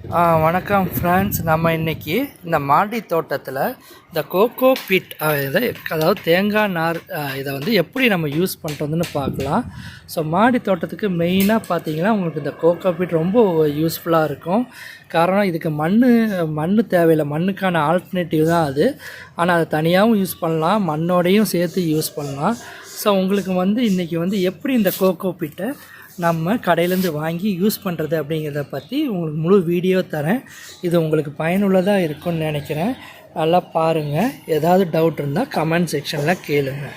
வணக்கம் ஃப்ரெண்ட்ஸ். நம்ம இன்றைக்கி இந்த மாடி தோட்டத்தில் இந்த கோகோபீட் அதாவது தேங்காய் நார் இதை வந்து எப்படி நம்ம யூஸ் பண்ணுறதுன்னு பார்க்கலாம். ஸோ மாடி தோட்டத்துக்கு மெயினாக பார்த்தீங்கன்னா உங்களுக்கு இந்த கோகோபீட் ரொம்ப யூஸ்ஃபுல்லாக இருக்கும். காரணம் இதுக்கு மண் தேவையில்லை, மண்ணுக்கான ஆல்டர்னேட்டிவ் தான் அது. ஆனால் அதை தனியாகவும் யூஸ் பண்ணலாம், மண்ணோடையும் சேர்த்து யூஸ் பண்ணலாம். ஸோ உங்களுக்கு வந்து இன்றைக்கி வந்து எப்படி இந்த கோகோபீட்டை நம்ம கடையிலேருந்து வாங்கி யூஸ் பண்ணுறது அப்படிங்கிறத பற்றி உங்களுக்கு முழு வீடியோ தரேன். இது உங்களுக்கு பயனுள்ளதாக இருக்கும்னு நினைக்கிறேன். நல்லா பாருங்கள். ஏதாவது டவுட் இருந்தால் கமெண்ட் செக்ஷனில் கேளுங்க.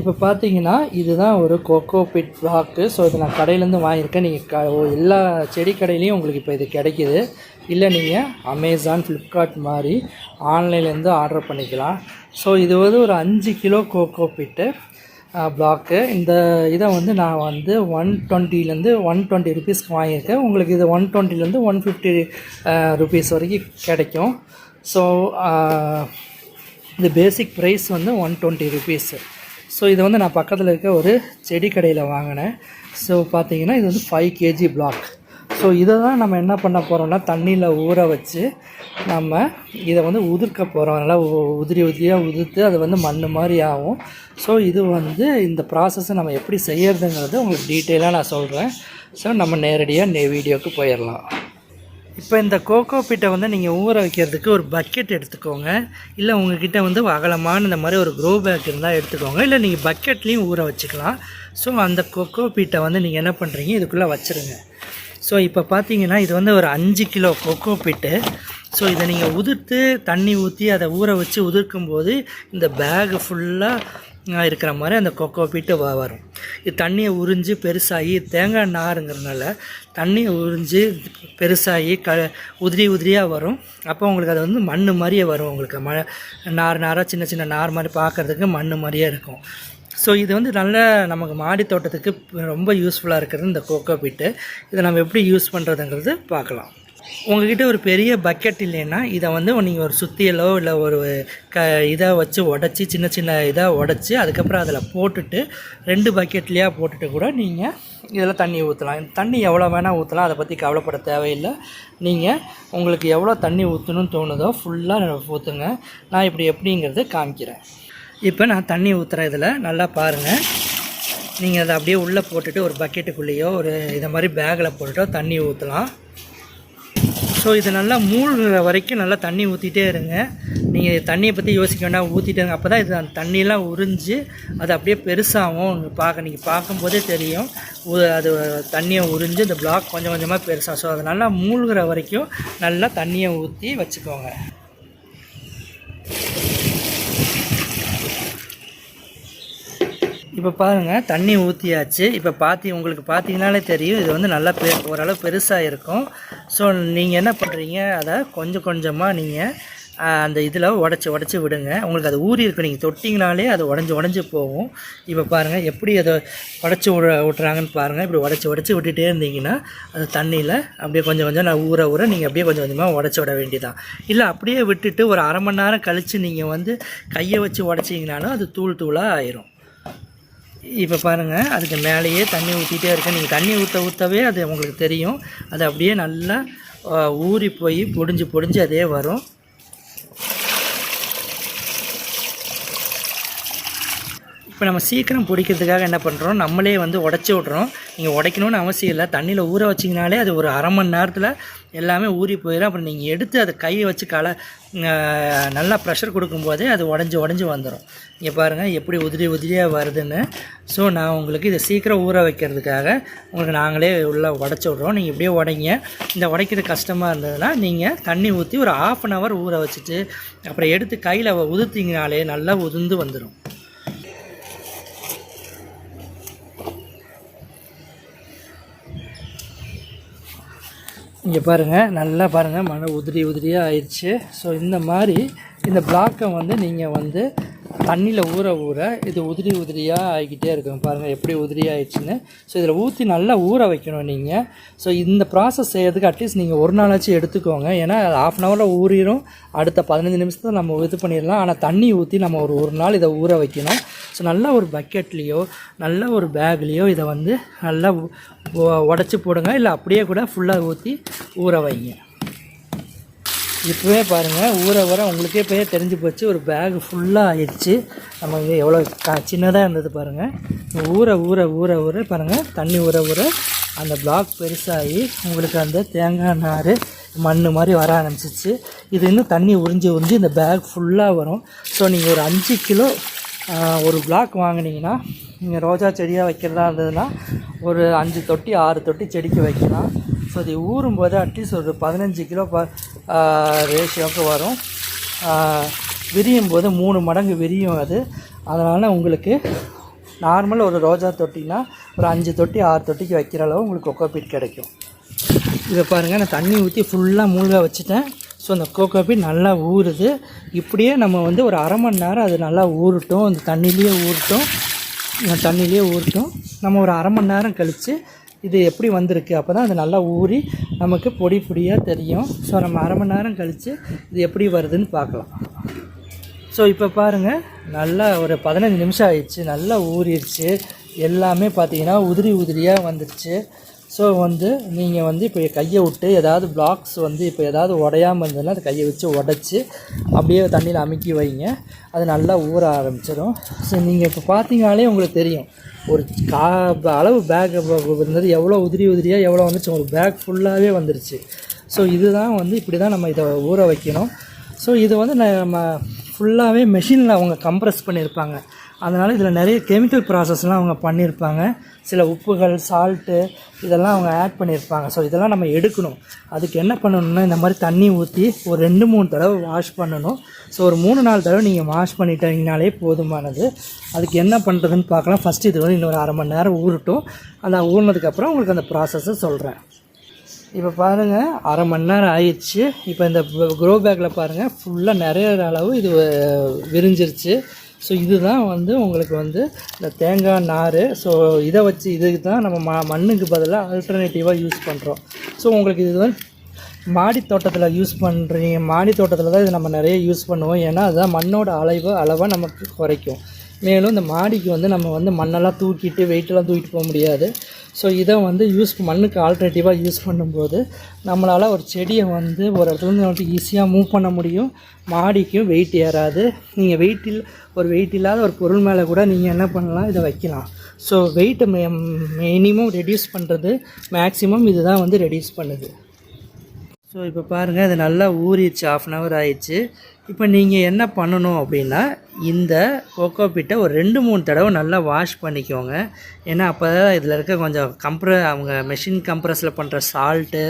இப்போ பார்த்தீங்கன்னா இதுதான் ஒரு கோகோபீட் பிளாக்கு. ஸோ இது நான் கடையிலேருந்து வாங்கியிருக்கேன். நீங்கள் எல்லா செடி கடையிலையும் உங்களுக்கு இப்போ இது கிடைக்கிது. இல்லை நீங்கள் அமேசான், ஃப்ளிப்கார்ட் மாதிரி ஆன்லைன்லேருந்து ஆர்டர் பண்ணிக்கலாம். ஸோ இது வந்து ஒரு 5 கிலோ கோகோபீட்டு பிளாக்கு. இந்த இதை வந்து நான் வந்து 120 120 ருபீஸ்க்கு வாங்கியிருக்கேன். உங்களுக்கு இது 120 150 ருபீஸ் வரைக்கும் கிடைக்கும். ஸோ இது பேசிக் ப்ரைஸ் வந்து 120 ருபீஸு. ஸோ இதை வந்து நான் பக்கத்தில் இருக்க ஒரு செடி கடையில் வாங்கினேன். ஸோ பார்த்தீங்கன்னா இது வந்து 5 kg பிளாக். ஸோ இதை தான் நம்ம என்ன பண்ண போகிறோம்னா தண்ணியில் ஊற வச்சு நம்ம இதை வந்து உதிர்க்க போகிறோம். நல்லா உதிரியாக உதிர்த்து அது வந்து மண் மாதிரி ஆகும். ஸோ இது வந்து இந்த ப்ராசஸை நம்ம எப்படி செய்யறதுங்கிறது உங்களுக்கு டீட்டெயிலாக நான் சொல்கிறேன். ஸோ நம்ம நேரடியாக வீடியோவுக்கு போயிடலாம். இப்போ இந்த கோகோபீட்டை வந்து நீங்கள் ஊற வைக்கிறதுக்கு ஒரு பக்கெட் எடுத்துக்கோங்க. இல்லை உங்கள்கிட்ட வந்து அகலமான இந்த மாதிரி ஒரு க்ரோ பேக் இருந்தால் எடுத்துக்கோங்க. இல்லை நீங்கள் பக்கெட்லேயும் ஊற வச்சுக்கலாம். ஸோ அந்த கோகோபீட்டை வந்து நீங்கள் என்ன பண்ணுறீங்க, இதுக்குள்ளே வச்சுருங்க. ஸோ இப்போ பார்த்தீங்கன்னா இது வந்து ஒரு 5 கிலோ கோகோபீட்டு. ஸோ இதை நீங்கள் உதிர்த்து தண்ணி ஊற்றி அதை ஊற வச்சு உதிர்க்கும்போது இந்த பேகு ஃபுல்லாக இருக்கிற மாதிரி அந்த கோகோபீட்டு வரும். இது தண்ணியை உறிஞ்சி பெருசாகி தேங்காய் நாருங்கிறதுனால தண்ணியை உறிஞ்சி பெருசாகி உதிரியாக வரும். அப்போ உங்களுக்கு அது வந்து மண் மாதிரியே வரும். உங்களுக்கு நாராக சின்ன சின்ன நார் மாதிரி பார்க்குறதுக்கு மண் மாதிரியே இருக்கும். ஸோ இது வந்து நல்ல நமக்கு மாடி தோட்டத்துக்கு ரொம்ப யூஸ்ஃபுல்லாக இருக்கிறது இந்த கோகோபீட்டு. இதை நம்ம எப்படி யூஸ் பண்ணுறதுங்கிறது பார்க்கலாம். உங்கள்கிட்ட ஒரு பெரிய பக்கெட் இல்லைன்னா இதை வந்து நீங்கள் ஒரு சுத்தியலோ இல்லை ஒரு இதை வச்சு உடச்சி சின்ன சின்ன இதாக உடச்சி அதுக்கப்புறம் அதில் போட்டுட்டு 2 பக்கெட்லேயே போட்டுட்டு கூட நீங்கள் இதில் தண்ணி ஊற்றலாம். தண்ணி எவ்வளோ வேணால் ஊற்றலாம், அதை பற்றி கவலைப்பட தேவையில்லை. நீங்கள் உங்களுக்கு எவ்வளோ தண்ணி ஊற்றணும்னு தோணுதோ ஃபுல்லாக ஊற்றுங்க. நான் இப்படி எப்படிங்கிறது காமிக்கிறேன். இப்போ நான் தண்ணி ஊற்றுறேன். இதில் நல்லா பாருங்கள். நீங்கள் அதை அப்படியே உள்ளே போட்டுட்டு ஒரு பக்கெட்டுக்குள்ளேயோ ஒரு இதை மாதிரி பேக்கில் போட்டுட்டோ தண்ணி ஊற்றலாம். ஸோ இது நல்லா மூழ்கிற வரைக்கும் நல்லா தண்ணி ஊற்றிட்டே இருங்க. நீங்கள் தண்ணியை பற்றி யோசிக்க வேண்டாம், ஊற்றிட்டே இருங்க. அப்போ தான் இது அந்த தண்ணியெல்லாம் உறிஞ்சு அது அப்படியே பெருசாகும். நீங்கள் பார்க்கும்போதே தெரியும் அது தண்ணியை உறிஞ்சு இந்த பிளாக் கொஞ்சம் கொஞ்சமாக பெருசாகும். ஸோ அது நல்லா மூழ்கிற வரைக்கும் நல்லா தண்ணியை ஊற்றி வச்சுக்கோங்க. இப்போ பாருங்கள் தண்ணி ஊற்றியாச்சு. இப்போ உங்களுக்கு பார்த்தீங்கனாலே தெரியும் இது வந்து நல்லா ஓரளவு பெருசாக இருக்கும். ஸோ நீங்கள் என்ன பண்ணுறீங்க, அதை கொஞ்சம் கொஞ்சமாக நீங்கள் அந்த இதில் உடச்சி விடுங்க. உங்களுக்கு அது ஊறி இருக்கும். நீங்கள் தொட்டிங்கனாலே அது உடஞ்சி போகும். இப்போ பாருங்கள் எப்படி அதை உடச்சி விட்றாங்கன்னு பாருங்கள். இப்படி உடச்சி விட்டுட்டே இருந்தீங்கன்னா அது தண்ணியில் அப்படியே கொஞ்சம் கொஞ்சம் நான் ஊற நீங்கள் அப்படியே கொஞ்சம் கொஞ்சமாக உடச்சி விட வேண்டியதான். இல்லை அப்படியே விட்டுட்டு ஒரு அரை மணி நேரம் கழித்து நீங்கள் வந்து கையை வச்சு உடச்சிங்கனாலும் அது தூளாக ஆயிரும். இப்போ பாருங்கள் அதுக்கு மேலேயே தண்ணி ஊற்றிட்டே இருக்கேன். நீங்கள் தண்ணி ஊற்றவே அது உங்களுக்கு தெரியும். அது அப்படியே நல்லா ஊறி போய் பொடிஞ்சு அதே வரும். இப்போ நம்ம சீக்கிரம் பிடிக்கிறதுக்காக என்ன பண்ணுறோம், நம்மளே வந்து உடச்சி விட்றோம். நீங்கள் உடைக்கணும்னு அவசியம் இல்லை. தண்ணியில் ஊற வச்சிங்கனாலே அது ஒரு அரை மணி நேரத்தில் எல்லாமே ஊறி போயிடும். அப்புறம் நீங்கள் எடுத்து அதை கையை வச்சு நல்லா ப்ரெஷர் கொடுக்கும்போதே அது உடஞ்சி வந்துடும். இங்கே பாருங்கள் எப்படி உதிரியாக வருதுன்னு. ஸோ நான் உங்களுக்கு இதை சீக்கிரம் ஊற வைக்கிறதுக்காக உங்களுக்கு நாங்களே உள்ளே உடச்சி விட்றோம். நீங்கள் இப்படியே உடைங்க. இந்த உடைக்கிறது கஷ்டமாக இருந்ததுன்னா நீங்கள் தண்ணி ஊற்றி ஒரு 1/2 hour ஊற வச்சுட்டு அப்புறம் எடுத்து கையில் உதுர்த்திங்கனாலே நல்லா உதிர்ந்து வந்துடும். இங்கே பாருங்கள் நல்லா பாருங்கள் மழை உதிரியாக ஆயிடுச்சு. ஸோ இந்த மாதிரி இந்த பிளாக்கை வந்து நீங்கள் வந்து தண்ணியில் ஊற ஊற இது உதிரி உதிரியாக ஆகிக்கிட்டே இருக்கும். பாருங்கள் எப்படி உதிரி ஆகிடுச்சின்னு. ஸோ இதில் ஊற்றி நல்லா ஊற வைக்கணும் நீங்கள். ஸோ இந்த ப்ராசஸ் செய்கிறதுக்கு அட்லீஸ்ட் நீங்கள் ஒரு நாளாச்சும் எடுத்துக்கோங்க. ஏன்னா ½ ஹவரில் ஊறிடும். அடுத்த 15 நிமிஷத்தில் நம்ம இது பண்ணிடலாம். ஆனால் தண்ணி ஊற்றி நம்ம ஒரு நாள் இதை ஊற வைக்கணும். ஸோ நல்லா ஒரு பக்கெட்லேயோ நல்ல ஒரு பேக்லேயோ இதை வந்து நல்லா உடச்சி போடுங்க. இல்லை அப்படியே கூட ஃபுல்லாக ஊற்றி ஊற வைங்க. இப்போவே பாருங்கள் ஊற ஊற உங்களுக்கே போய் தெரிஞ்சு போச்சு. ஒரு பேக் ஃபுல்லாக ஆயிடுச்சு. நம்ம இங்கே எவ்வளோ சின்னதாக இருந்தது பாருங்கள். ஊற ஊற ஊற ஊற பாருங்கள் தண்ணி ஊற ஊற அந்த பிளாக் பெருசாகி உங்களுக்கு அந்த தேங்காய் நார் மண் மாதிரி வர ஆரம்பிச்சிச்சு. இது இன்னும் தண்ணி உறிஞ்சி இந்த பேக் ஃபுல்லாக வரும். ஸோ நீங்கள் ஒரு 5 கிலோ ஒரு பிளாக் வாங்கினீங்கன்னா நீங்கள் ரோஜா செடியாக வைக்கிறதா இருந்ததுன்னா ஒரு 5 தொட்டி 6 தொட்டி செடிக்கு வைக்கலாம். ஸோ இது ஊறும்போது அட்லீஸ்ட் ஒரு 15 கிலோ ரேஷியோவுக்கு வரும். விரியும் போது 3 மடங்கு விரியும் அது. அதனால் உங்களுக்கு நார்மல் ஒரு ரோஜா தொட்டினா ஒரு 5 தொட்டி 6 தொட்டிக்கு வைக்கிற அளவு உங்களுக்கு கோகோபீட் கிடைக்கும். இதை பாருங்கள் நான் தண்ணி ஊற்றி ஃபுல்லாக மூழ்க வச்சுட்டேன். ஸோ அந்த கோகோபீட் நல்லா ஊறுது. இப்படியே நம்ம வந்து ஒரு அரை மணி நேரம் அது நல்லா ஊறட்டும். அந்த தண்ணியிலேயே ஊறட்டும். நம்ம ஒரு அரை மணி நேரம் கழித்து இது எப்படி வந்திருக்கு அப்போ தான் அது நல்லா ஊறி நமக்கு பொடி பொடியாக தெரியும். ஸோ நம்ம அரை மணி நேரம் கழித்து இது எப்படி வருதுன்னு பார்க்கலாம். ஸோ இப்போ பாருங்கள் நல்லா ஒரு 15 நிமிஷம் ஆயிடுச்சு. நல்லா ஊறிடுச்சு. எல்லாமே பார்த்திங்கன்னா உதிரி உதிரியாக வந்துடுச்சு. ஸோ வந்து நீங்கள் வந்து இப்போ கையை விட்டு ஏதாவது பிளாக்ஸ் வந்து இப்போ ஏதாவது உடையாமல் இருந்ததுன்னா அதை கையை வச்சு உடச்சி அப்படியே தண்ணியில் அமுக்கி வைங்க. அது நல்லா ஊற ஆரம்பிச்சிடும். ஸோ நீங்கள் இப்போ பார்த்தீங்கனாலே உங்களுக்கு தெரியும் ஒரு அளவு பேக் இருந்தது எவ்வளோ உதிரி உதிரியாக எவ்வளோ வந்துச்சு. ஒரு பேக் ஃபுல்லாகவே வந்துருச்சு. ஸோ இதுதான் வந்து இப்படி தான் நம்ம இதை ஊற வைக்கணும். ஸோ இது வந்து நம்ம ஃபுல்லாகவே மெஷினில் அவங்க கம்ப்ரெஸ் பண்ணியிருப்பாங்க. அதனால் இதில் நிறைய கெமிக்கல் ப்ராசஸ்லாம் அவங்க பண்ணியிருப்பாங்க. சில உப்புகள் சால்ட்டு இதெல்லாம் அவங்க ஆட் பண்ணியிருப்பாங்க. ஸோ இதெல்லாம் நம்ம எடுக்கணும். அதுக்கு என்ன பண்ணணும்னா இந்த மாதிரி தண்ணி ஊற்றி ஒரு 2-3 தடவை வாஷ் பண்ணணும். ஸோ ஒரு 3-4 தடவை நீங்கள் வாஷ் பண்ணிட்டீங்கனாலே போதுமானது. அதுக்கு என்ன பண்ணுறதுன்னு பார்க்கலாம். ஃபஸ்ட்டு இது வந்து இன்னொரு அரை மணி நேரம் ஊறட்டும். அந்த ஊறினதுக்கப்புறம் உங்களுக்கு அந்த ப்ராசஸை சொல்கிறேன். இப்போ பாருங்கள் அரை மணி நேரம் ஆயிடுச்சு. இப்போ இந்த க்ரோ பேக்கில் பாருங்கள் ஃபுல்லாக நிறைய அளவு இது விரிஞ்சிருச்சு. ஸோ இதுதான் வந்து உங்களுக்கு வந்து இந்த தேங்காய் நார். ஸோ இதை வச்சு இதுக்கு தான் நம்ம மண்ணுக்கு பதிலாக ஆல்டர்னேட்டிவாக யூஸ் பண்ணுறோம். ஸோ உங்களுக்கு இது வந்து மாடி தோட்டத்தில் யூஸ் பண்ணுறீங்க. மாடி தோட்டத்தில் தான் இது நம்ம நிறைய யூஸ் பண்ணுவோம். ஏன்னா அதுதான் மண்ணோட அளவை நமக்கு குறைக்கும். மேலும் இந்த மாடிக்கு வந்து நம்ம வந்து மண்ணெல்லாம் தூக்கிட்டு வெயிட்டெல்லாம் தூக்கிட்டு போக முடியாது. ஸோ இதை வந்து மண்ணுக்கு ஆல்டர்னேட்டிவாக யூஸ் பண்ணும்போது நம்மளால் ஒரு செடியை வந்து ஒரு இடத்துலேருந்து வந்து ஈஸியாக மூவ் பண்ண முடியும். மாடிக்கும் வெயிட் ஏறாது. நீங்கள் வெயிட் இல்லாத ஒரு பொருள் மேலே கூட நீங்கள் என்ன பண்ணலாம், இதை வைக்கலாம். ஸோ வெயிட்டை மினிமம் ரெடியூஸ் பண்ணுறது மேக்ஸிமம் இது தான் வந்து ரெடியூஸ் பண்ணுது. ஸோ இப்போ பாருங்கள் இது நல்லா ஊறிடுச்சு. ½ ஹவர் ஆயிடுச்சு. இப்போ நீங்கள் என்ன பண்ணணும் அப்படின்னா இந்த கோகோபீட்டை ஒரு 2-3 தடவை நல்லா வாஷ் பண்ணிக்கோங்க. ஏன்னா அப்போ தான் இதில் இருக்க கொஞ்சம் அவங்க மெஷின் கம்ப்ரஸில் பண்ணுற சால்ட்டு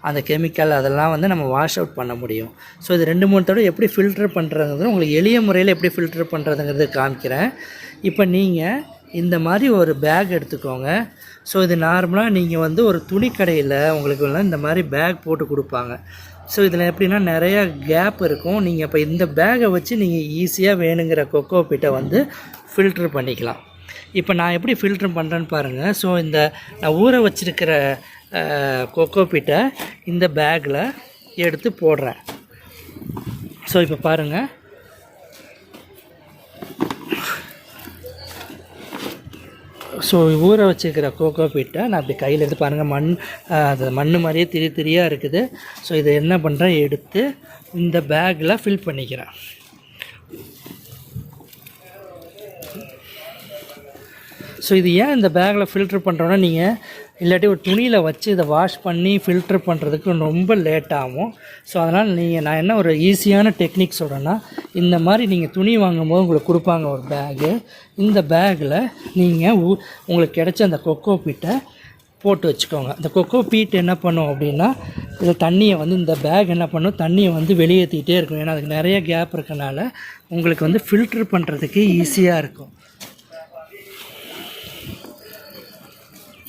அந்த கெமிக்கல் அதெல்லாம் வந்து நம்ம வாஷ் அவுட் பண்ண முடியும். ஸோ இது 2-3 தடவை எப்படி ஃபில்டர் பண்ணுறதுங்கிறது உங்களுக்கு எளிய முறையில் எப்படி ஃபில்டர் பண்ணுறதுங்கிறது காமிக்கிறேன். இப்போ நீங்கள் இந்த மாதிரி ஒரு பேக் எடுத்துக்கோங்க. ஸோ இது நார்மலாக நீங்கள் வந்து ஒரு துணி கடையில் உங்களுக்கு இந்த மாதிரி பேக் போட்டு கொடுப்பாங்க. ஸோ இதில் எப்படின்னா நிறையா கேப் இருக்கும். நீங்கள் இப்போ இந்த பேக்கை வச்சு நீங்கள் ஈஸியாக வேணுங்கிற கோகோபீட்டை வந்து ஃபில்ட்ரு பண்ணிக்கலாம். இப்போ நான் எப்படி ஃபில்ட்ரு பண்ணுறேன்னு பாருங்கள். ஸோ இந்த நான் ஊற வச்சுருக்கிற கோகோபீட்டை இந்த பேக்கில் எடுத்து போடுறேன். ஸோ இப்போ பாருங்கள் ஸோ ஊற வச்சுருக்கிற கோகோபீட்டை நான் அப்படி கையில் எடுத்து பாருங்கள் அது மண் மாதிரியே திரியாக இருக்குது. ஸோ இதை என்ன பண்ணுறேன், எடுத்து இந்த பேக்கில் ஃபில் பண்ணிக்கிறேன். ஸோ இது ஏன் இந்த பேக்கில் ஃபில்ட்ரு பண்ணுறோன்னா நீங்கள் இல்லாட்டி ஒரு துணியில் வச்சு இதை வாஷ் பண்ணி ஃபில்ட்ரு பண்ணுறதுக்கு ரொம்ப லேட் ஆகும். ஸோ அதனால் நான் என்ன ஒரு ஈஸியான டெக்னிக் சொல்கிறேன்னா, இந்த மாதிரி நீங்கள் துணி வாங்கும்போது உங்களுக்கு கொடுப்பாங்க ஒரு பேகு. இந்த பேக்கில் நீங்கள் உங்களுக்கு கிடைச்ச அந்த கோகோபீட்டை போட்டு வச்சுக்கோங்க. இந்த கோகோபீட் என்ன பண்ணும் அப்படின்னா இதில் தண்ணியை வந்து இந்த பேக் என்ன பண்ணும், தண்ணியை வந்து வெளியேற்றிக்கிட்டே இருக்கும். ஏன்னா அதுக்கு நிறைய கேப் இருக்கனால உங்களுக்கு வந்து ஃபில்ட்ரு பண்ணுறதுக்கு ஈஸியாக இருக்கும்.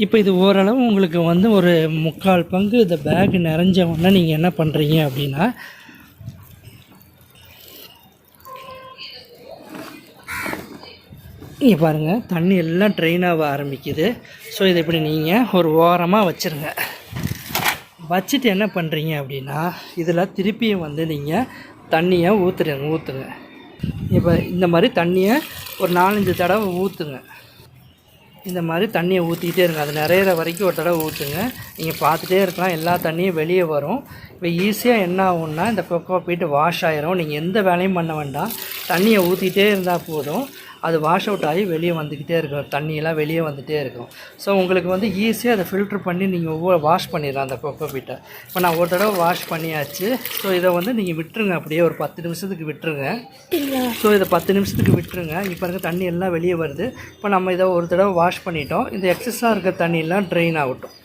இப்போ இது ஓரளவு உங்களுக்கு வந்து ஒரு 3/4 பங்கு இந்த பேக் நிறைஞ்ச உடனே நீங்கள் என்ன பண்ணுறீங்க அப்படின்னா இங்கே பாருங்கள் தண்ணி எல்லாம் ட்ரெயின் ஆக ஆரம்பிக்குது. ஸோ இதை இப்படி நீங்கள் ஒரு ஓரமாக வச்சுருங்க. வச்சுட்டு என்ன பண்ணுறீங்க அப்படின்னா இதில் திருப்பியும் வந்து நீங்கள் தண்ணியை ஊற்றுங்க. இப்போ இந்த மாதிரி தண்ணியை ஒரு 4-5 தடவை ஊற்றுங்க. இந்த மாதிரி தண்ணியை ஊற்றிக்கிட்டே இருங்க. அது நிறையிற வரைக்கும் ஒரு தடவை ஊற்றுங்க. நீங்கள் பார்த்துட்டே இருக்கலாம், எல்லா தண்ணியும் வெளியே வரும். இப்போ ஈஸியாக என்ன ஆகும்னா இந்த கோகோபீட் வாஷ் ஆயிரும். நீங்கள் எந்த வேலையும் பண்ண வேண்டாம், தண்ணியை ஊற்றிக்கிட்டே இருந்தால் போதும். அது வாஷ் அவுட் ஆகி வெளியே வந்துக்கிட்டே இருக்கும், தண்ணியெல்லாம் வெளியே வந்துகிட்டே இருக்கும். ஸோ உங்களுக்கு வந்து ஈஸியாக அதை ஃபில்ட்ரு பண்ணி நீங்கள் வாஷ் பண்ணிடலாம் அந்த கோகோபீட்டை. இப்போ நான் ஒரு தடவை வாஷ் பண்ணியாச்சு. ஸோ இதை வந்து நீங்கள் விட்டுருங்க, அப்படியே ஒரு 10 நிமிஷத்துக்கு விட்டுருங்க. ஸோ இதை 10 நிமிஷத்துக்கு விட்டுருங்க. இப்போ இருக்க தண்ணி எல்லாம் வெளியே வருது. இப்போ நம்ம இதை ஒரு தடவை வாஷ் பண்ணிட்டோம். இந்த எக்ஸஸாக இருக்க தண்ணியெல்லாம் ட்ரெயின் ஆகட்டும்.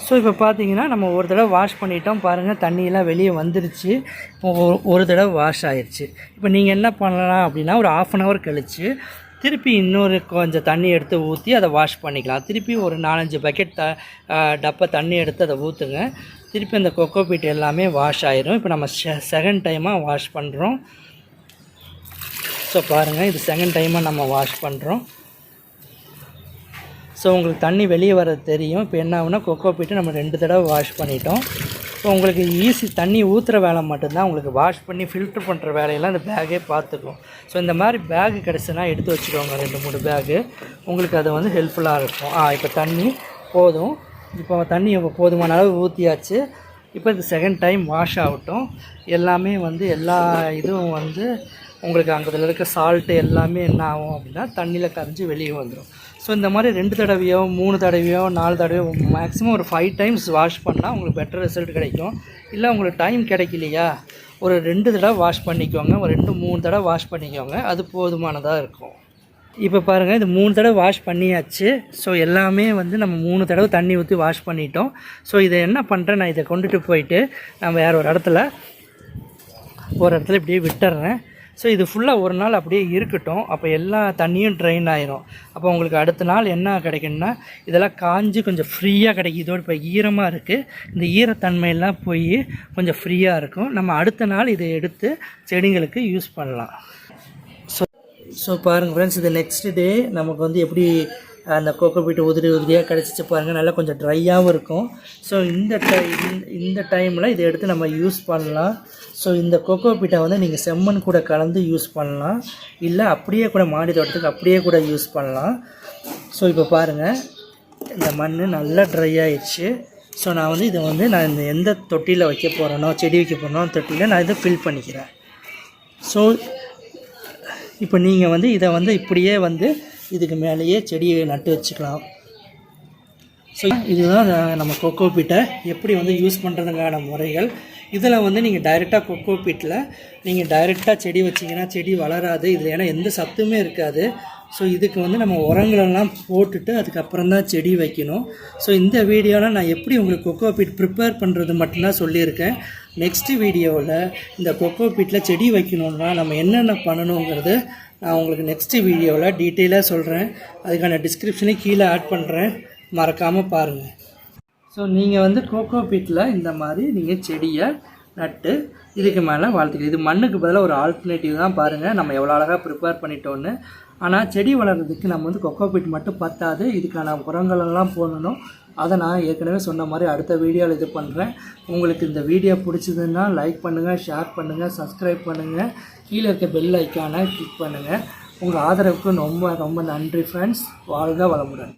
ஸோ இப்போ பார்த்தீங்கன்னா நம்ம ஒரு தடவை வாஷ் பண்ணிட்டோம். பாருங்கள் தண்ணியெல்லாம் வெளியே வந்துருச்சு. இப்போ ஒரு தடவை வாஷ் ஆயிடுச்சு. இப்போ நீங்கள் என்ன பண்ணலாம் அப்படின்னா ஒரு 1/2 hour கழித்து திருப்பி இன்னொரு கொஞ்சம் தண்ணி எடுத்து ஊற்றி அதை வாஷ் பண்ணிக்கலாம். திருப்பி ஒரு 4-5 பக்கெட் டப்பை தண்ணி எடுத்து அதை ஊற்றுங்க. திருப்பி அந்த கோகோபீட் எல்லாமே வாஷ் ஆயிரும். இப்போ நம்ம செகண்ட் டைமாக வாஷ் பண்ணுறோம். ஸோ பாருங்கள் இது செகண்ட் டைமாக நம்ம வாஷ் பண்ணுறோம். ஸோ உங்களுக்கு தண்ணி வெளியே வர்றது தெரியும். இப்போ என்ன ஆகுனா கோகோபீட்டை நம்ம 2 தடவை வாஷ் பண்ணிட்டோம். ஸோ உங்களுக்கு ஈஸி, தண்ணி ஊற்றுற வேலை மட்டும்தான். உங்களுக்கு வாஷ் பண்ணி ஃபில்ட்ரு பண்ணுற வேலையெல்லாம் இந்த பேக்கே பார்த்துக்கும். ஸோ இந்த மாதிரி பேகு கிடச்சுன்னா எடுத்து வச்சுக்கோங்க, 2-3 பேகு. உங்களுக்கு அது வந்து ஹெல்ப்ஃபுல்லாக இருக்கும். இப்போ தண்ணி போதும். இப்போ தண்ணி போதுமான அளவு ஊற்றியாச்சு. இப்போ இது செகண்ட் டைம் வாஷ் ஆகட்டும். எல்லாமே வந்து எல்லா இதுவும் வந்து உங்களுக்கு அங்கே இருக்க சால்ட்டு எல்லாமே என்ன ஆகும் அப்படின்னா தண்ணியில் கரைஞ்சி வெளியே வந்துடும். ஸோ இந்த மாதிரி 2 தடவையோ 3 தடவையோ 4 தடவையோ மேக்ஸிமம் ஒரு 5 times வாஷ் பண்ணால் உங்களுக்கு பெட்டர் ரிசல்ட் கிடைக்கும். இல்லை உங்களுக்கு டைம் கிடைக்கலையா ஒரு 2 தடவை வாஷ் பண்ணிக்கோங்க, ஒரு 2-3 தடவை வாஷ் பண்ணிக்கோங்க, அது போதுமானதாக இருக்கும். இப்போ பாருங்கள் இது 3 தடவை வாஷ் பண்ணியாச்சு. ஸோ எல்லாமே வந்து நம்ம 3 தடவை தண்ணி ஊற்றி வாஷ் பண்ணிட்டோம். ஸோ இதை என்ன பண்ணுறேன், நான் இதை கொண்டுட்டு போயிட்டு நான் வேறு ஒரு இடத்துல இப்படியே விட்டுறேன். ஸோ இது ஃபுல்லாக ஒரு நாள் அப்படியே இருக்கட்டும். அப்போ எல்லா தண்ணியும் ட்ரெயின் ஆயிரும். அப்போ உங்களுக்கு அடுத்த நாள் என்ன கிடைக்குன்னா இதெல்லாம் காஞ்சி கொஞ்சம் ஃப்ரீயாக கிடைக்கும். இதோடு இப்போ ஈரமாக இருக்குது, இந்த ஈரத்தன்மையெல்லாம் போய் கொஞ்சம் ஃப்ரீயாக இருக்கும். நம்ம அடுத்த நாள் இதை எடுத்து செடிங்களுக்கு யூஸ் பண்ணலாம். ஸோ பாருங்கள் ஃப்ரெண்ட்ஸ், இது நெக்ஸ்ட் டே நமக்கு வந்து எப்படி அந்த கோகோபீட் உதிரியாக கிடச்சிச்சு பாருங்கள். நல்லா கொஞ்சம் ட்ரையாகவும் இருக்கும். ஸோ இந்த டைமில் இதை எடுத்து நம்ம யூஸ் பண்ணலாம். ஸோ இந்த கோகோபீட்டை வந்து நீங்கள் செம்மண் கூட கலந்து யூஸ் பண்ணலாம், இல்லை அப்படியே கூட மாடி தோட்டத்துக்கு அப்படியே கூட யூஸ் பண்ணலாம். ஸோ இப்போ பாருங்கள் இந்த மண் நல்லா ட்ரை ஆயிடுச்சு. ஸோ நான் வந்து இதை வந்து நான் இந்த எந்த தொட்டியில் வைக்க போகிறேனோ, செடி வைக்க போகிறனோ தொட்டியில் நான் இதை ஃபில் பண்ணிக்கிறேன். ஸோ இப்போ நீங்கள் வந்து இதை வந்து இப்படியே வந்து இதுக்கு மேலேயே செடியை நட்டு வச்சுக்கலாம். ஸோ இதுதான் நம்ம கோகோபீட்டை எப்படி வந்து யூஸ் பண்ணுறதுக்கான முறைகள். இதில் வந்து நீங்கள் டைரெக்டாக கோகோபீட்டில் நீங்கள் டைரெக்டாக செடி வச்சிங்கன்னா செடி வளராது. இதில் ஏன்னா எந்த சத்துமே இருக்காது. ஸோ இதுக்கு வந்து நம்ம உரங்களெல்லாம் போட்டுட்டு அதுக்கப்புறம் தான் செடி வைக்கணும். ஸோ இந்த வீடியோவில் நான் எப்படி உங்களுக்கு கோகோபீட் ப்ரிப்பேர் பண்ணுறது மட்டும்தான் சொல்லியிருக்கேன். நெக்ஸ்ட்டு வீடியோவில் இந்த கோகோபீட்டில் செடி வைக்கணுன்னா நம்ம என்னென்ன பண்ணணுங்கிறது நான் உங்களுக்கு நெக்ஸ்ட்டு வீடியோவில் டீட்டெயிலாக சொல்கிறேன். அதுக்கான டிஸ்கிரிப்ஷனையும் கீழே ஆட் பண்ணுறேன், மறக்காமல் பாருங்கள். ஸோ நீங்கள் வந்து கோகோபீட்டில் இந்த மாதிரி நீங்கள் செடியை நட்டு இதுக்கு மேலே வளர்த்துக்கலாம். இது மண்ணுக்கு பதிலாக ஒரு ஆல்டர்னேட்டிவ் தான். பாருங்கள் நம்ம எவ்வளோ அழகாக ப்ரிப்பேர் பண்ணிட்டோன்னு. ஆனால் செடி வளர்கிறதுக்கு நம்ம வந்து கோகோபீட் மட்டும் பத்தாது, இதுக்கான உரங்களெல்லாம் போடணும். அதை நான் ஏற்கனவே சொன்ன மாதிரி அடுத்த வீடியோவில் இது பண்ணுறேன். உங்களுக்கு இந்த வீடியோ பிடிச்சதுன்னா லைக் பண்ணுங்கள், ஷேர் பண்ணுங்கள், சப்ஸ்கிரைப் பண்ணுங்கள், கீழே இருக்க பெல் ஐக்கானை கிளிக் பண்ணுங்கள். உங்கள் ஆதரவுக்கு ரொம்ப ரொம்ப நன்றி ஃப்ரெண்ட்ஸ். வாழ்க வளமுடன்.